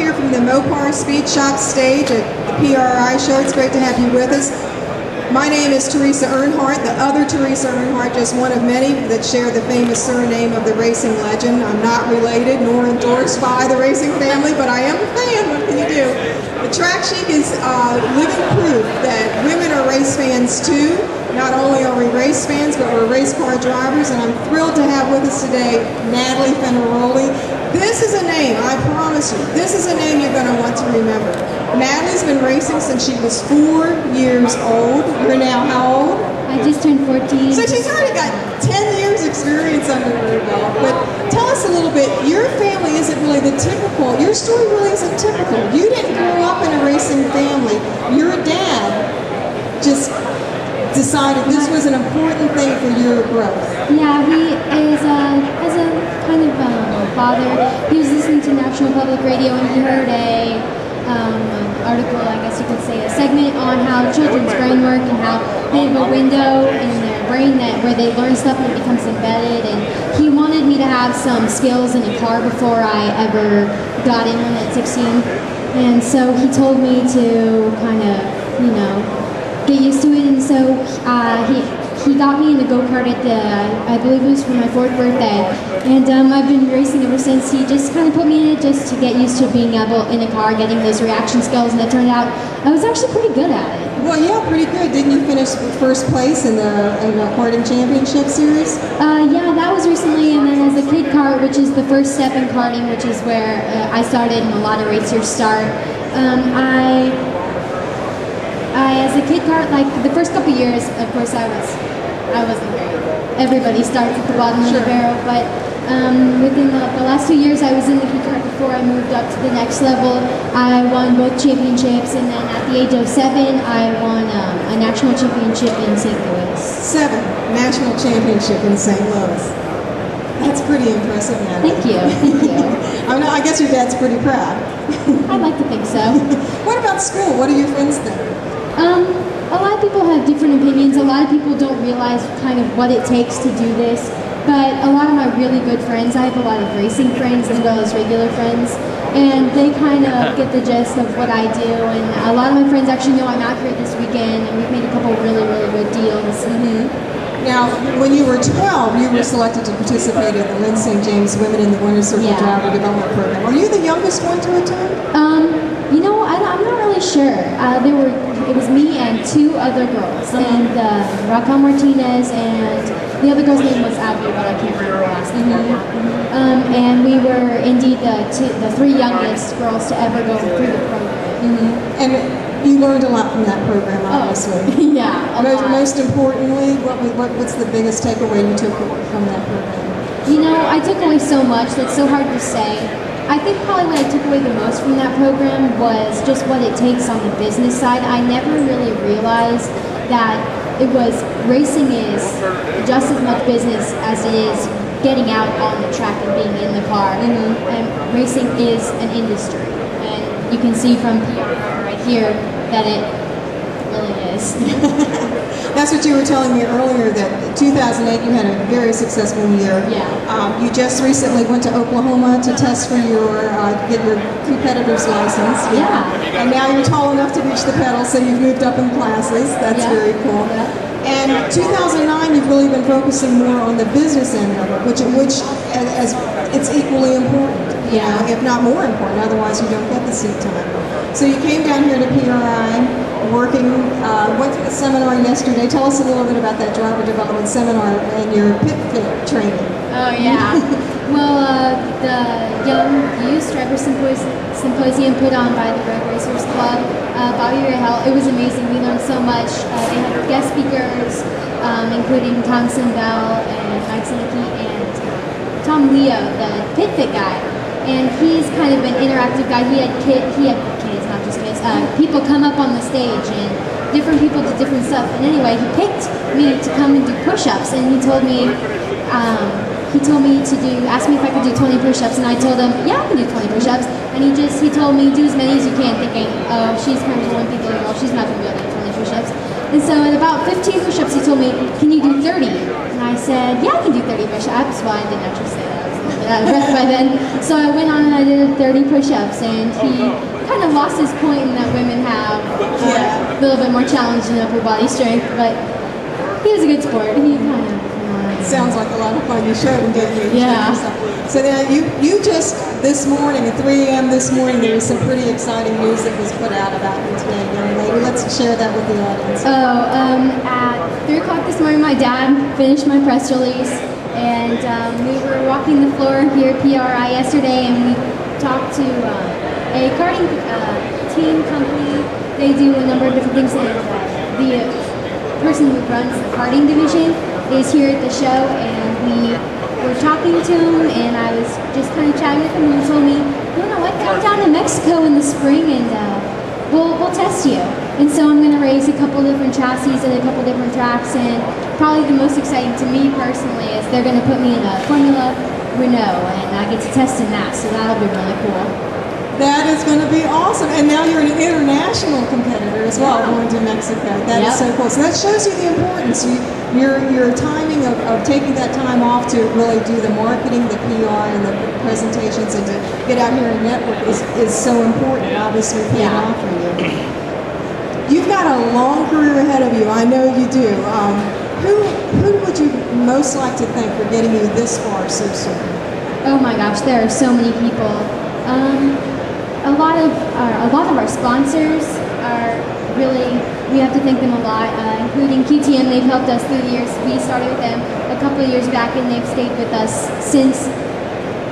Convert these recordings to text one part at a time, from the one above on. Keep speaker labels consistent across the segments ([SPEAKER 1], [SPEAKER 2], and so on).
[SPEAKER 1] here from the Mopar Speed Shop stage at the PRI show. It's great to have you with us. My name is Theresa Earnheart, the other Theresa Earnhardt, just one of many that share the famous surname of the racing legend. I'm not related nor endorsed by the racing family, but I am a fan. What can you do? The Track Chic is living proof that women are race fans too. Not only are we race fans, but we're race car drivers, and I'm thrilled to have with us today Natalie Fenaroli. This is a name, I promise you, this is a name you're going to want to remember. Natalie's been racing since she was 4 years old. You're now how old?
[SPEAKER 2] I just turned 14.
[SPEAKER 1] So she's already got 10 years experience under her belt. But tell us a little bit, your family isn't really the typical, your story really isn't typical. You didn't grow up in a racing family. Your dad just decided this was an important thing for your growth.
[SPEAKER 2] Yeah, he is, as a kind of father, he was listening to National Public Radio and he heard article, I guess you could say, a segment on how children's brain work and how they have a window in their brain where they learn stuff and it becomes embedded, and he wanted me to have some skills in a car before I ever got in one at 16, and so he told me to kind of, get used to it, and so he got me in a go-kart at I believe it was for my 4th birthday, and I've been racing ever since. He just kind of put me in it just to get used to being able in a car, getting those reaction skills, and it turned out I was actually pretty good at it.
[SPEAKER 1] Well, yeah, pretty good. Didn't you finish first place in the karting championship series?
[SPEAKER 2] Yeah, that was recently, and then as a kid kart, which is the first step in karting, which is where I started and a lot of racers start, as a kid kart, like the first couple years, of course, I wasn't great. Everybody starts at the bottom of the barrel, but within the last 2 years I was in the kid kart before I moved up to the next level. I won both championships, and then at the age of 7, I won a national championship in St. Louis.
[SPEAKER 1] 7 national championship in St. Louis. That's pretty impressive, Natalie.
[SPEAKER 2] Thank you. Thank you.
[SPEAKER 1] I guess your dad's pretty proud.
[SPEAKER 2] I'd like to think so.
[SPEAKER 1] What about school? What do your friends think?
[SPEAKER 2] A lot of people have different opinions. A lot of people don't realize kind of what it takes to do this. But a lot of my really good friends, I have a lot of racing friends as well as regular friends, and they kind of get the gist of what I do. And a lot of my friends actually know I'm out here this weekend, and we've made a couple really, really good deals.
[SPEAKER 1] Mm-hmm. Now, when you were 12, you were selected to participate in the Lynn St. James Women in the Winter Circle Driver Development Program. Are you the youngest one to attend?
[SPEAKER 2] I'm not really sure. It was me and 2 other girls, and Raquel Martinez, and the other girl's name was Abby, but I can't remember her last name. And we were indeed the 3 youngest girls to ever go through the program.
[SPEAKER 1] Mm-hmm. And you learned a lot from that program, obviously.
[SPEAKER 2] Yeah, a lot.
[SPEAKER 1] Most importantly, what's the biggest takeaway you took from that program?
[SPEAKER 2] I took away so much that's so hard to say. I think probably what I took away the most from that program was just what it takes on the business side. I never really realized that racing is just as much business as it is getting out on the track and being in the car. Mm-hmm. And racing is an industry, and you can see from PRI right here that it really is.
[SPEAKER 1] That's what you were telling me earlier, that 2008 you had a very successful year.
[SPEAKER 2] Yeah.
[SPEAKER 1] You just recently went to Oklahoma to test for get your competitor's license.
[SPEAKER 2] Yeah.
[SPEAKER 1] And now you're tall enough to reach the pedal, so you've moved up in classes. That's very cool.
[SPEAKER 2] Yeah.
[SPEAKER 1] And 2009 you've really been focusing more on the business end of it, which as it's equally important. If not more important, otherwise you don't get the seat time. So you came down here to PRI, went through the seminar yesterday. Tell us a little bit about that driver development seminar and your pit training.
[SPEAKER 2] Oh yeah. Well, the Young Youth Driver Symposium put on by the Road Racers Club, Bobby Rahal, it was amazing. We learned so much. They had guest speakers, including Thompson Bell and Mike Sinicki and Tom Leo, the pit fit guy. And he's kind of an interactive guy. He had kids, not just kids. People come up on the stage, and different people do different stuff. And anyway, he picked me to come and do push-ups, and he told me asked me if I could do 20 push-ups, and I told him, yeah, I can do 20 push-ups. And he told me, do as many as you can, thinking, oh, she's kind of an Olympic girl, she's not going to be able to do 20 push-ups. And so at about 15 push-ups, he told me, can you do 30? And I said, yeah, I can do 30 push-ups. Well, I didn't actually say that. I was a little bit breath by then. So I went on and I did 30 push-ups, and he kind of lost his point in that women have a little bit more challenging upper body strength, but he was a good sport. He kind of
[SPEAKER 1] sounds like a lot of fun. You showed him, didn't you?
[SPEAKER 2] Yeah.
[SPEAKER 1] So now you just this morning at 3 a.m. this morning, there was some pretty exciting news that was put out about you today, young lady. Let's share that with the audience.
[SPEAKER 2] At 3 o'clock this morning, my dad finished my press release, and we were walking the floor here at PRI yesterday, and we talked to a karting team company. They do a number of different things. The person who runs the karting division is here at the show, and we were talking to him, and I was just kind of chatting with him, and he told me, you know what, come down to Mexico in the spring, and we'll test you. And so I'm going to race a couple different chassis and a couple different tracks, and probably the most exciting to me personally is they're going to put me in a Formula Renault, and I get to test in that, so that'll be really cool.
[SPEAKER 1] That is going to be awesome. And now you're an international competitor as well, going to Mexico. That is so cool. So that shows you the importance. Your timing of taking that time off to really do the marketing, the PR, and the presentations, and to get out here and network is so important. Obviously, paying off for you. You've got a long career ahead of you. I know you do. Who would you most like to thank for getting you this far so soon?
[SPEAKER 2] Oh my gosh, there are so many people. A lot of our sponsors are really, we have to thank them a lot, including QTM. They've helped us through the years. We started with them a couple of years back, and they've stayed with us since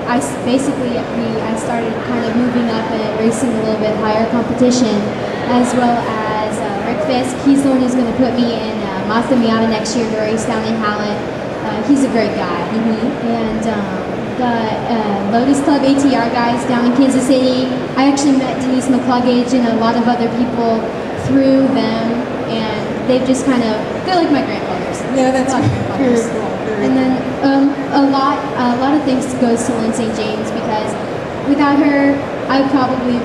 [SPEAKER 2] I started kind of moving up and racing a little bit higher competition, as well as Rick Fisk. He's the one who's going to put me in Mazda Miata next year to race down in Hallett. He's a great guy. And the Lotus Club ATR guys down in Kansas City. I actually met Denise McCluggage and a lot of other people through them, and they've just they're like my grandfathers.
[SPEAKER 1] Yeah, that's very cool.
[SPEAKER 2] And then a lot of thanks goes to Lynn St. James, because without her, I probably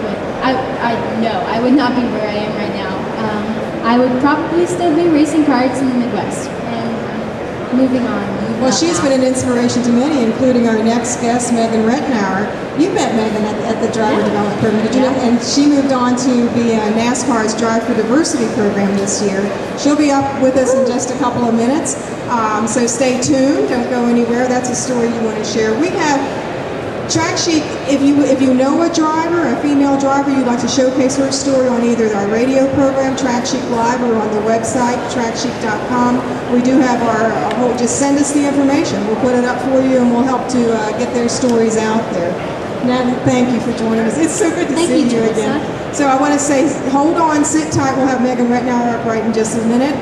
[SPEAKER 2] I would not be where I am right now. I would probably still be racing karts in the Midwest and moving on.
[SPEAKER 1] Well, she's been an inspiration to many, including our next guest, Megan Rettenauer. You met Megan at the Driver Development Program, did you know? And she moved on to be NASCAR's Drive for Diversity program this year. She'll be up with us in just a couple of minutes, so stay tuned. Don't go anywhere. That's a story you want to share. We have Track Chic. If you know a driver, a female driver, you'd like to showcase her story on either our radio program, Track Chic Live, or on the website, trackchic.com. We do have just send us the information. We'll put it up for you, and we'll help to get their stories out there. Natalie, thank you for joining us. It's so good to see you again. So I want to say, hold on, sit tight. We'll have Megan Rettenauer up right in just a minute.